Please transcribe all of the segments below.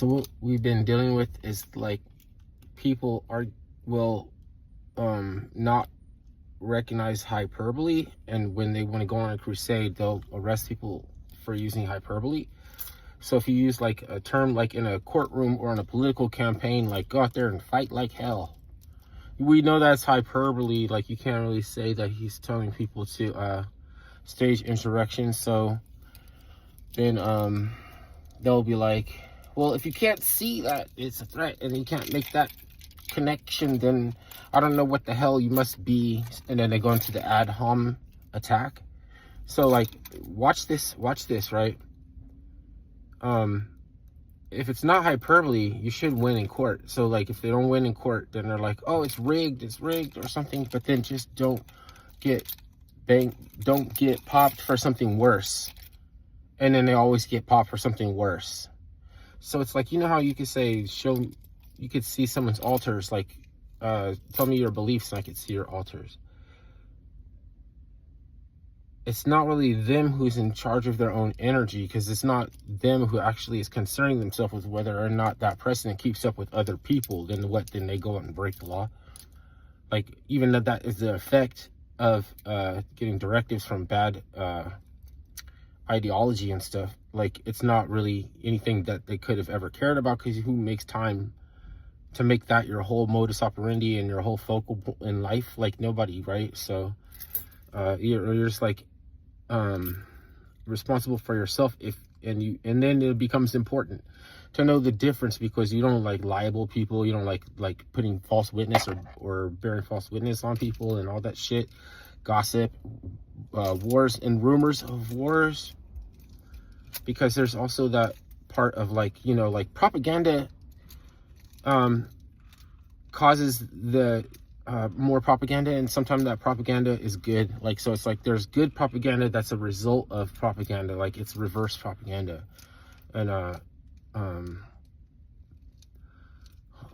So what we've been dealing with is like people will not recognize hyperbole, and when they want to go on a crusade, they'll arrest people for using hyperbole. So if you use like a term like in a courtroom or in a political campaign, like go out there and fight like hell, we know that's hyperbole. Like you can't really say that he's telling people to stage insurrection. So then they'll be like, well, if you can't see that it's a threat and you can't make that connection, then I don't know what the hell you must be. And then they go into the ad hom attack. So like, watch this, right? If it's not hyperbole, you should win in court. So like, if they don't win in court, then they're like, oh, it's rigged or something. But then just don't get popped for something worse. And then they always get popped for something worse. So it's like, you know how you could say, you could see someone's altars, like, tell me your beliefs and I could see your altars. It's not really them who's in charge of their own energy, because it's not them who actually is concerning themselves with whether or not that precedent keeps up with other people. Then they go out and break the law. Like, even that is the effect of getting directives from bad ideology and stuff. Like, it's not really anything that they could have ever cared about, because who makes time to make that your whole modus operandi and your whole focal in life? Like, nobody, right? So you're just like responsible for yourself, and then it becomes important to know the difference, because you don't like libel people, you don't like putting false witness or bearing false witness on people and all that shit, gossip, wars and rumors of wars. Because there's also that part of like, you know, like propaganda causes the more propaganda, and sometimes that propaganda is good. Like, so it's like there's good propaganda that's a result of propaganda, like it's reverse propaganda. And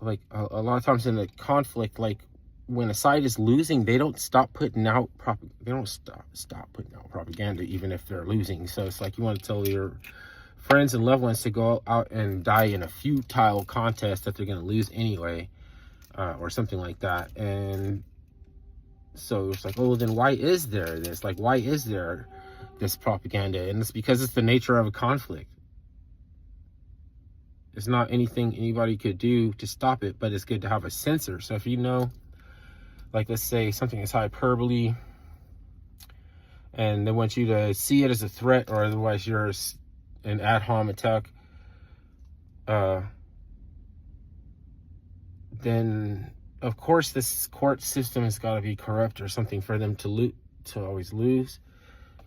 like a lot of times in a conflict, like when a side is losing, they don't stop putting out stop putting out propaganda, even if they're losing. So it's like you want to tell your friends and loved ones to go out and die in a futile contest that they're going to lose anyway, or something like that. And so it's like, oh, then why is there this? Like, why is there this propaganda? And it's because it's the nature of a conflict. It's not anything anybody could do to stop it, but it's good to have a censor. So if you know, like, let's say something is hyperbole and they want you to see it as a threat, or otherwise you're an ad hom attack, then of course this court system has got to be corrupt or something for them to always lose.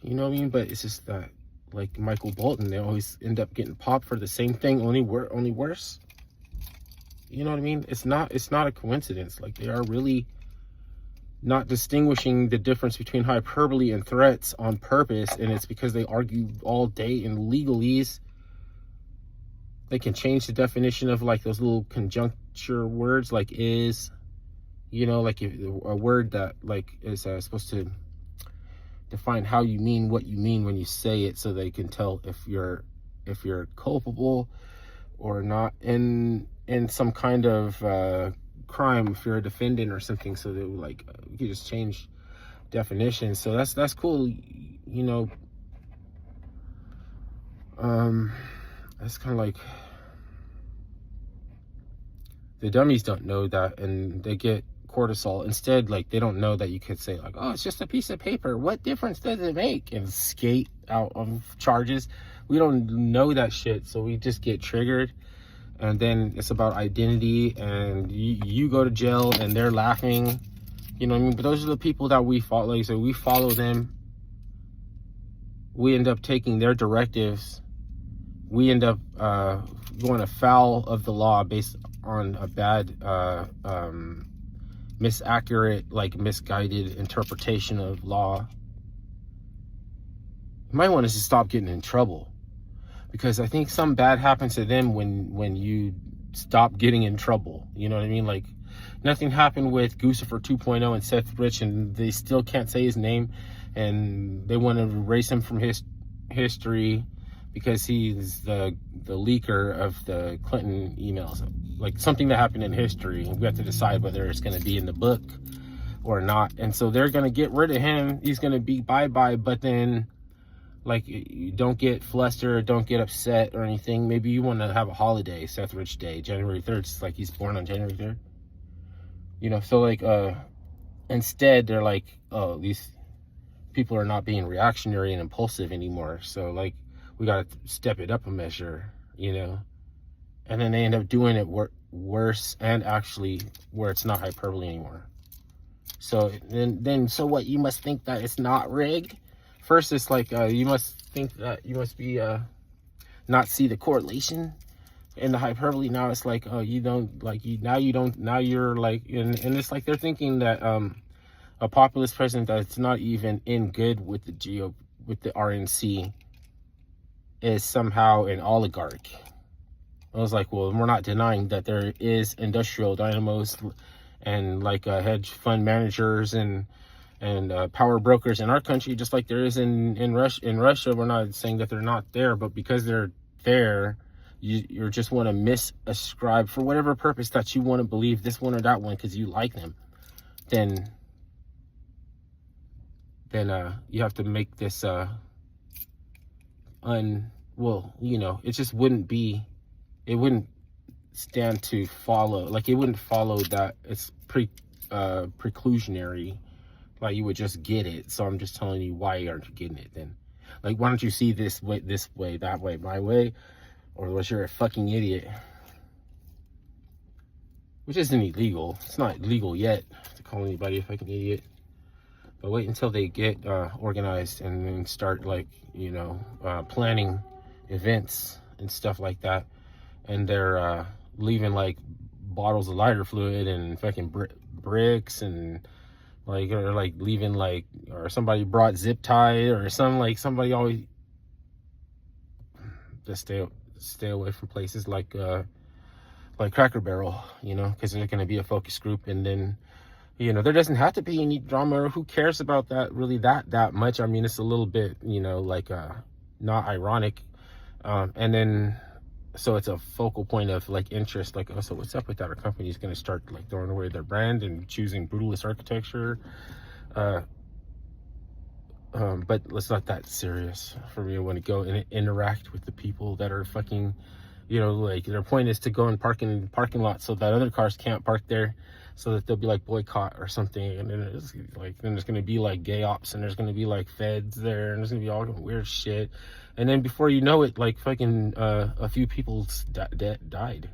You know what I mean? But it's just that, like Michael Bolton, they always end up getting popped for the same thing, only worse. You know what I mean? It's not a coincidence. Like, they are really not distinguishing the difference between hyperbole and threats on purpose, and it's because they argue all day in legalese. They can change the definition of like those little conjuncture words, like is, you know, like a word that like is supposed to define how you mean what you mean when you say it, so they can tell if you're culpable or not in some kind of crime, if you're a defendant or something. So they like, you can just change definitions. So that's cool, you know. That's kind of like, the dummies don't know that, and they get cortisol instead. Like, they don't know that you could say like, oh, it's just a piece of paper, what difference does it make, and skate out of charges. We don't know that shit, so we just get triggered, and then it's about identity, and you go to jail and they're laughing, you know what I mean? But those are the people that we follow. Like, so we follow them, we end up taking their directives, we end up going afoul of the law based on a bad misguided interpretation of law. You might want to just stop getting in trouble, because I think some bad happens to them when you stop getting in trouble. You know what I mean? Like, nothing happened with Guccifer 2.0 and Seth Rich, and they still can't say his name, and they want to erase him from history. because he's the leaker of the Clinton emails, like something that happened in history. We have to decide whether it's going to be in the book or not. And so they're going to get rid of him. He's going to be bye-bye, but then like, you don't get flustered, don't get upset or anything. Maybe you want to have a holiday, Seth Rich Day, January 3rd. It's like he's born on January 3rd. You know, so like, instead they're like, oh, these people are not being reactionary and impulsive anymore. So like, we got to step it up a measure, you know? And then they end up doing it worse, and actually where it's not hyperbole anymore. So then so what? You must think that it's not rigged. First, it's like, you must think that you must be, not see the correlation in the hyperbole. Now it's like, oh, you don't, like, now you're like, and it's like they're thinking that, a populist president that's not even in good with the RNC is somehow an oligarch. I was like, well, we're not denying that there is industrial dynamos and like hedge fund managers and power brokers in our country, just like there is in Russia. We're not saying that they're not there, but because they're there, you just want to misascribe for whatever purpose that you want to believe this one or that one because you like them. Then you have to make this well, you know, it just wouldn't stand to follow, like it wouldn't follow that it's preclusionary. Like you would just get it. So I'm just telling you, why aren't you getting it then? Like, why don't you see this way, that way, my way? Or was you a fucking idiot? Which isn't illegal. It's not legal yet to call anybody a fucking idiot. But wait until they get organized and then start, like, you know, planning events and stuff like that. And they're leaving like bottles of lighter fluid and fucking bricks and like, or like leaving like, or somebody brought zip tie or somebody always just stay away from places like Cracker Barrel, you know, because there's going to be a focus group. And then, you know, there doesn't have to be any drama, or who cares about that really that much. I mean, it's a little bit, you know, like not ironic. And then, so it's a focal point of like interest, like, oh, so what's up with that? Our company's going to start like throwing away their brand and choosing brutalist architecture. But it's not that serious for me. I want to go and interact with the people that are fucking, you know, like their point is to go and park in parking lots so that other cars can't park there, so that they'll be like boycott or something. And then it's like, then there's going to be like gay ops, and there's going to be like feds there, and there's going to be all weird shit. And then before you know it, like fucking a few people died.